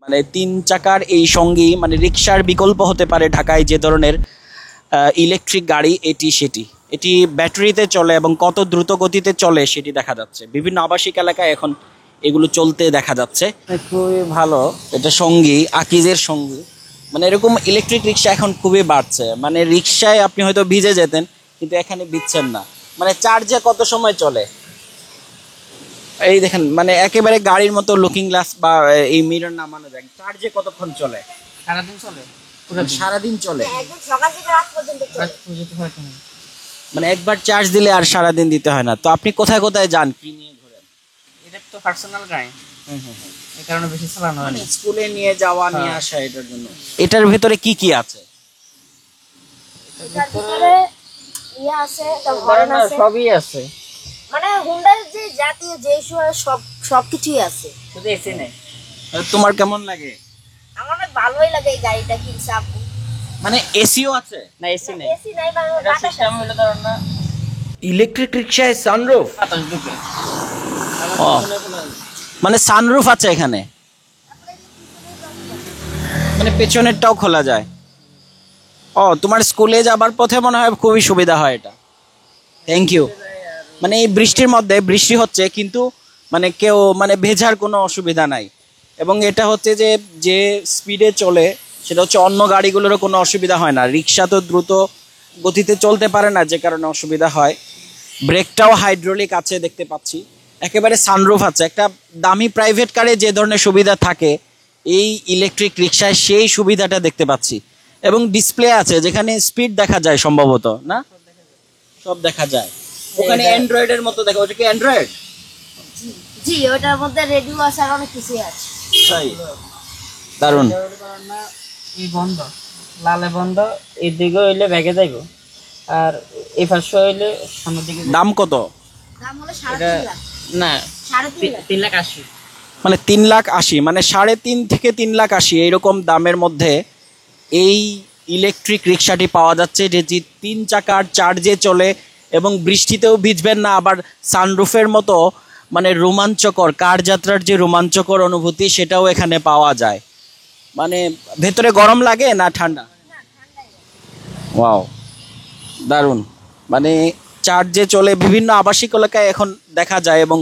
মানে 3 চাকার এই সঙ্গী মানে রিকশার বিকল্প হতে পারে ঢাকায় যে ধরনের ইলেকট্রিক গাড়ি এটি ব্যাটারিতে চলে এবং কত দ্রুত গতিতে চলে সেটি দেখা যাচ্ছে বিভিন্ন আবাসিক এলাকায় এখন এগুলো চলতে দেখা যাচ্ছে। খুবই ভালো, এটা সঙ্গী আকিজের সঙ্গী। মানে এরকম ইলেকট্রিক রিকশা এখন খুবই বাড়ছে, মানে রিকশায় আপনি হয়তো ভিজে যেতেন কিন্তু এখানে ভিজছেন না। মানে চার্জে কত সময় চলে এই দেখেন, মানে একেবারে গাড়ির মতো লুকিং গ্লাস বা এই মিরর নামানো যায়। চার্জে কতক্ষণ চলে? সারাদিন চলে, সারাদিন চলে, একদম সকাল থেকে রাত পর্যন্ত চলে। মানে একবার চার্জ দিলে আর সারাদিন দিতে হয় না। তো আপনি কোথায় কোথায় যান, কি নিয়ে ঘোরেন? এটা তো পার্সোনাল গাড়ি, এই কারণে বেশি চালানো হয় না। স্কুলে নিয়ে যাওয়া নিয়ে আসা, এটার জন্য। এটার ভিতরে কি কি আছে? এটার ভিতরে ইয়ে আছে, তার হর্ন আছে, সবই আছে, মানে হুন্ডার যে জাতীয় যে সবকিছুই আছে, শুধু এসি নেই। তোমার কেমন লাগে? আমার অনেক ভালোই লাগে এই গাড়িটা কিনছে আপু। মানে এসিও আছে? না এসি নেই, এসি নাই, মানে এটা সিস্টেম হলো ধরুন না ইলেকট্রিক রিকশায় সানরুফ? বাতাস ঢুকে, মানে সানরুফ আছে এখানে, মানে পেছনেরটাও খোলা যায়। ও, তোমার স্কুলে যাবার পথে মনে হয় খুবই সুবিধা হয় এটা। Thank you. মানে এই বৃষ্টির মধ্যে, বৃষ্টি হচ্ছে কিন্তু মানে কেউ মানে ভেজার কোনো অসুবিধা নাই। এবং এটা হচ্ছে যে যে স্পিডে চলে সেটা হচ্ছে অন্য গাড়িগুলোরও কোনো অসুবিধা হয় না। রিক্সা তো দ্রুত গতিতে চলতে পারে না, যে কারণে অসুবিধা হয়। ব্রেকটাও হাইড্রোলিক আছে দেখতে পাচ্ছি, একেবারে সানরুফ আছে। একটা দামি প্রাইভেট কারে যে ধরনের সুবিধা থাকে এই ইলেকট্রিক রিক্সায় সেই সুবিধাটা দেখতে পাচ্ছি। এবং ডিসপ্লে আছে যেখানে স্পিড দেখা যায় সম্ভবত, না সব দেখা যায়। ওখানে অ্যান্ড্রয়েডের মতো দেখা, ওটা কি অ্যান্ড্রয়েড? জি, ওটার মধ্যে রেডিও আছে আর অনেক কিছু আছে। তাই, দারুণ। এই বন্ধ, লালে বন্ধ, এদিকে হইলে ব্যাগে যাইব, আর এই পাশে হইলে সামনের দিকে। দাম কত? দাম হলো 3.5 লাখ। না 3.5 লাখ, 3,80,000। মানে 3,80,000, মানে 3.5 থেকে 3,80,000 এইরকম দামের মধ্যে এই ইলেকট্রিক রিক্সাটি পাওয়া যাচ্ছে, যেটি 3 চাকার, চার্জে চলে এবং বৃষ্টিতেও ভিজবেন না। আবার সানরুফের মতো মানে রোমাঞ্চকর কার যাত্রার যে রোমাঞ্চকর অনুভূতি সেটাও এখানে পাওয়া যায়। মানে ভেতরে গরম লাগে না ঠান্ডা? ওয়াও, দারুণ। মানে চার্জে চলে বিভিন্ন আবাসিক এলাকায় এখন দেখা যায়। এবং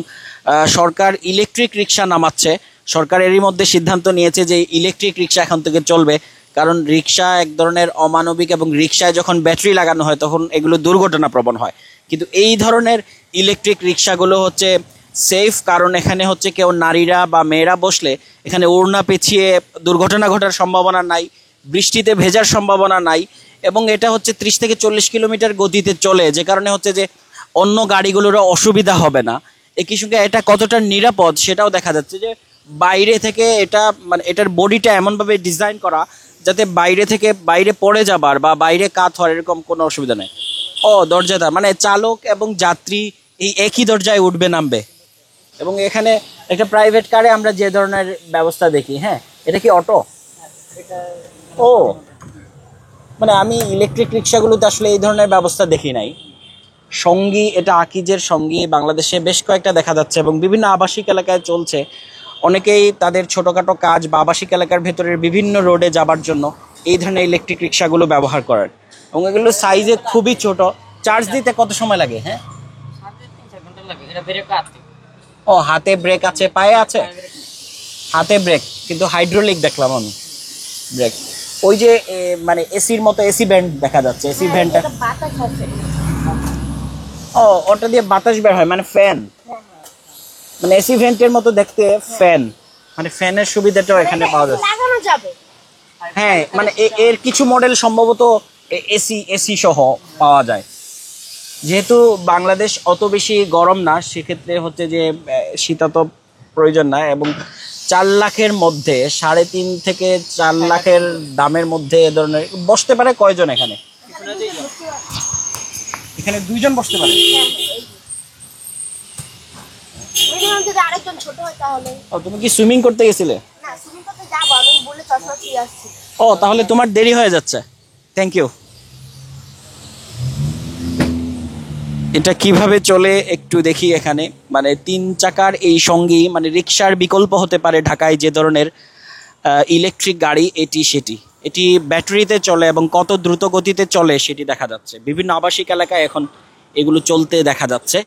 সরকার ইলেকট্রিক রিক্সা নামাচ্ছে। সরকার এরই মধ্যে সিদ্ধান্ত নিয়েছে যে ইলেকট্রিক রিক্সা এখন থেকে চলবে, কারণ রিক্সা এক ধরনের অমানবিক এবং রিক্সায় যখন ব্যাটারি লাগানো হয় তখন এগুলো দুর্ঘটনাপ্রবণ হয়। কিন্তু এই ধরনের ইলেকট্রিক রিক্সাগুলো হচ্ছে সেফ, কারণ এখানে হচ্ছে কেউ নারীরা বা মেয়েরা বসলে এখানে ওড়না পেঁচিয়ে দুর্ঘটনা ঘটার সম্ভাবনা নাই, বৃষ্টিতে ভেজার সম্ভাবনা নাই। এবং এটা হচ্ছে 30 থেকে 40 কিলোমিটার গতিতে চলে, যে কারণে হচ্ছে যে অন্য গাড়িগুলোরও অসুবিধা হবে না। একই সঙ্গে এটা কতটা নিরাপদ সেটাও দেখা যাচ্ছে যে বাইরে থেকে এটা মানে এটার বডিটা এমনভাবে ডিজাইন করা যাতে বাইরে থেকে বাইরে পড়ে যাবার বা বাইরে কাত হওয়ার এরকম কোনো অসুবিধা নেই। ও, দরজাটা মানে চালক এবং যাত্রী এই একই দরজায় উঠবে নামবে। এবং এখানে একটা প্রাইভেট কারে আমরা যে ধরনের ব্যবস্থা দেখি, হ্যাঁ এটা কি অটো? ও, মানে আমি ইলেকট্রিক রিক্সাগুলোতে আসলে এই ধরনের ব্যবস্থা দেখি নাই। সঙ্গী, এটা আকিজের সঙ্গী, বাংলাদেশে বেশ কয়েকটা দেখা যাচ্ছে এবং বিভিন্ন আবাসিক এলাকায় চলছে। অনেকেই তাদের ছোটোখাটো কাজ বা আবাসিক এলাকার ভেতরের বিভিন্ন রোডে যাবার জন্য এই ধরনের ইলেকট্রিক রিক্সাগুলো ব্যবহার করেন। এবং এগুলো সাইজে খুবই ছোট। চার্জ দিতে কত সময় লাগে? হ্যাঁ, ও, হাতে ব্রেক আছে, পায়ে আছে, হাতে ব্রেক কিন্তু হাইড্রোলিক দেখলাম আমি ব্রেক। ওই যে মানে এসির মতো এসি ভেন্ট দেখা যাচ্ছে, এসি ভেন্টটা। বাতাস আছে। ও, ওটা দিয়ে বাতাস বের হয়, মানে ফ্যান, মানে এসি ভেন্টের মতো দেখতে ফ্যান, মানে ফ্যানের সুবিধাটাও এখানে পাওয়া যাচ্ছে। লাগানো যাবে। হ্যাঁ, মানে এর কিছু মডেল সম্ভবত এসি সহ পাওয়া যায়। যেহেতু বাংলাদেশ অত বেশি গরম না, সেক্ষেত্রে হচ্ছে যে শীতাতপ প্রয়োজন না। এবং 4 লাখের মধ্যে 3.5 থেকে 4 লাখের দামের মধ্যে এ ধরনের বসতে পারে কয়জন এখানে? এখানে 2 জন বসতে পারে। যদি আরেকজন ছোট হয় তাহলে। ও, তুমি কি সুইমিং করতে গেছিলে? না, সুইমিং করতে যাবো, আমি বলে চশমা দিয়ে আসছি। ও, তাহলে তোমার দেরি হয়ে যাচ্ছে। Thank you. এটা কিভাবে চলে একটু দেখি এখানে। মানে 3 চাকার এই সঙ্গী মানে রিক্সার বিকল্প হতে পারে ঢাকায় যে ধরনের ইলেকট্রিক গাড়ি এটি সেটি। এটি ব্যাটারিতে চলে এবং কত দ্রুত গতিতে চলে সেটি দেখা যাচ্ছে। বিভিন্ন আবাসিক এলাকায় এখন এগুলো চলতে দেখা যাচ্ছে।